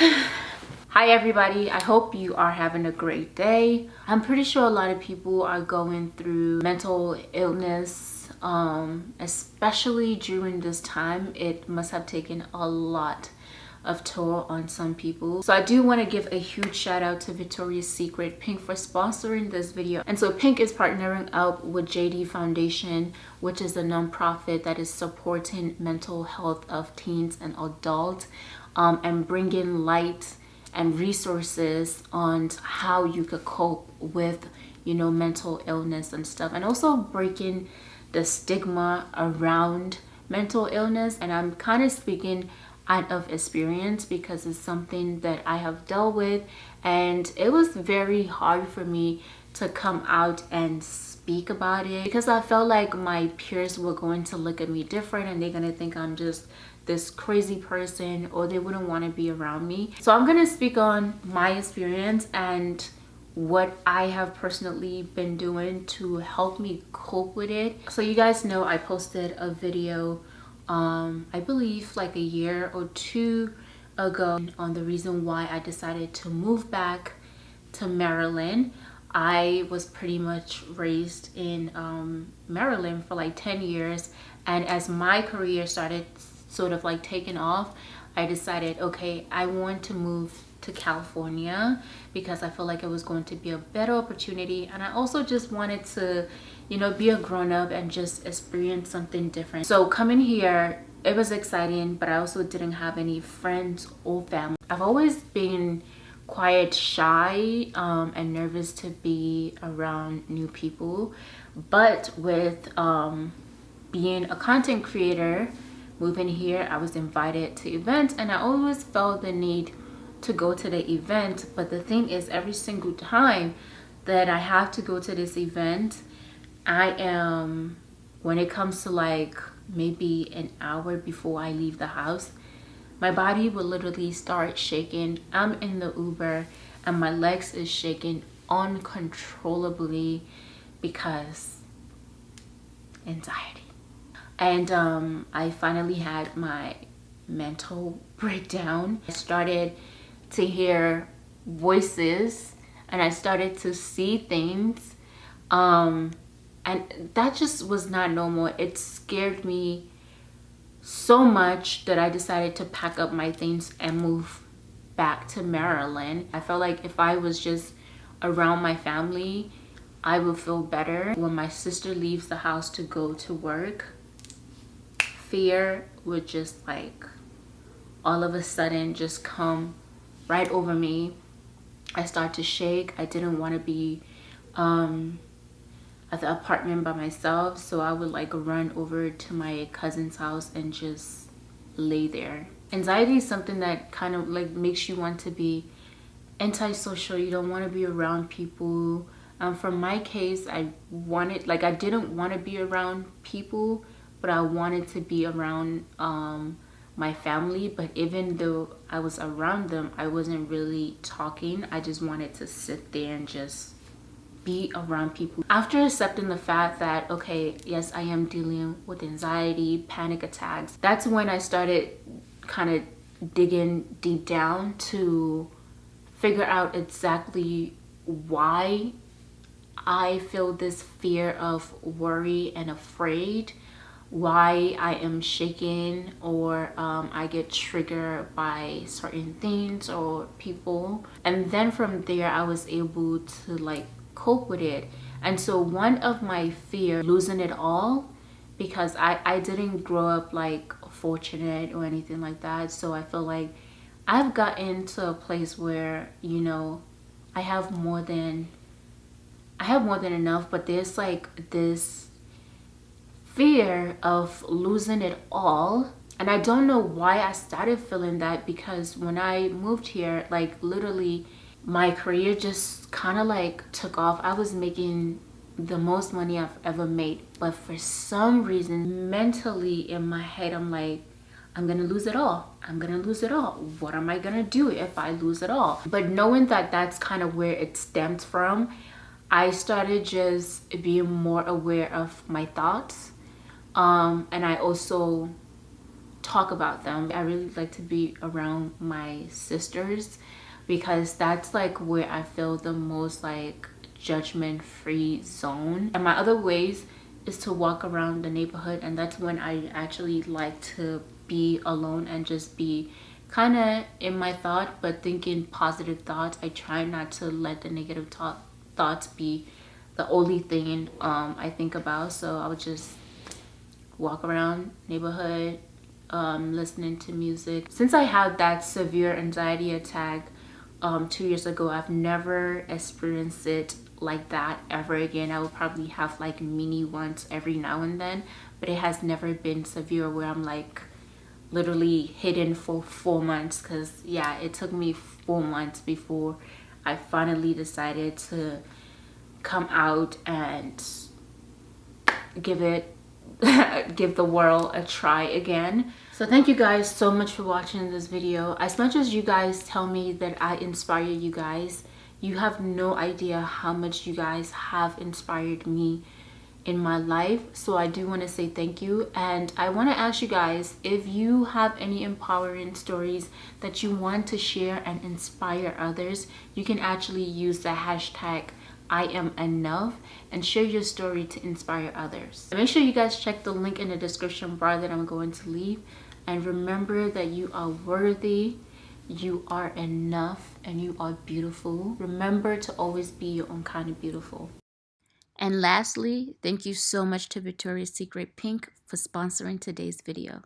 Hi everybody, I hope you are having a great day. I'm pretty sure a lot of people are going through mental illness, especially during this time. It must have taken a lot of toll on some people. So I do want to give a huge shout out to Victoria's Secret Pink for sponsoring this video. And so Pink is partnering up with JD Foundation, which is a nonprofit that is supporting mental health of teens and adults, and bringing light and resources on how you could cope with, mental illness and stuff, and also breaking the stigma around mental illness. And I'm kind of speaking out of experience because it's something that I have dealt with, and it was very hard for me to come out and speak about it because I felt like my peers were going to look at me different and they're gonna think I'm just this crazy person, or they wouldn't want to be around me. So I'm gonna speak on my experience and what I have personally been doing to help me cope with it. So you guys know I posted a video I believe like a year or two ago on the reason why I decided to move back to Maryland. I was pretty much raised in Maryland for like 10 years, and as my career started sort of like taking off, I decided, okay, I want to move to California because I feel like it was going to be a better opportunity, and I also just wanted to, be a grown-up and just experience something different. So coming here, it was exciting, but I also didn't have any friends or family. I've always been quite shy and nervous to be around new people, but with being a content creator, moving here, I was invited to events, and I always felt the need to go to the event. But the thing is, every single time that I have to go to this event, when it comes to like maybe an hour before I leave the house, my body will literally start shaking. I'm in the Uber and my legs is shaking uncontrollably because anxiety. And I finally had my mental breakdown. I started to hear voices and I started to see things, and that just was not normal. It scared me so much that I decided to pack up my things and move back to Maryland. I felt like if I was just around my family, I would feel better. When my sister leaves the house to go to work, fear would just like all of a sudden just come right over me. I start to shake. I didn't want to be at the apartment by myself, so I would like run over to my cousin's house and just lay there. Anxiety is something that kind of like makes you want to be antisocial. You don't want to be around people. For my case, I didn't want to be around people, but I wanted to be around my family. But even though I was around them, I wasn't really talking. I just wanted to sit there and just be around people. After accepting the fact that, okay, yes, I am dealing with anxiety, panic attacks, that's when I started kind of digging deep down to figure out exactly why I feel this fear of worry and afraid, why I am shaken, or I get triggered by certain things or people. And then from there, I was able to like cope with it. And so one of my fear, losing it all, because I didn't grow up like fortunate or anything like that. So I feel like I've gotten to a place where, I have more than enough, but there's like this fear of losing it all. And I don't know why I started feeling that, because when I moved here, like literally my career just kind of like took off. I was making the most money I've ever made, but for some reason mentally in my head, I'm like, I'm gonna lose it all. I'm gonna lose it all. What am I gonna do if I lose it all? But knowing that that's kind of where it stems from, I started just being more aware of my thoughts. And I also talk about them. I really like to be around my sisters because that's like where I feel the most like judgment-free zone. And my other ways is to walk around the neighborhood, and that's when I actually like to be alone and just be kind of in my thought, but thinking positive thoughts. I try not to let the negative thoughts be the only thing I think about. So I would just walk around neighborhood, listening to music. Since I had that severe anxiety attack 2 years ago, I've never experienced it like that ever again. I will probably have like mini ones every now and then, but it has never been severe where I'm like literally hidden for 4 months. Because yeah, it took me 4 months before I finally decided to come out and give the world a try again. So thank you guys so much for watching this video. As much as you guys tell me that I inspire you guys, you have no idea how much you guys have inspired me in my life. So I do want to say thank you, and I want to ask you guys, if you have any empowering stories that you want to share and inspire others, you can actually use the hashtag I am enough and share your story to inspire others. And make sure you guys check the link in the description bar that I'm going to leave, and remember that you are worthy, you are enough, and you are beautiful. Remember to always be your own kind of beautiful. And lastly, thank you so much to Victoria's Secret Pink for sponsoring today's video.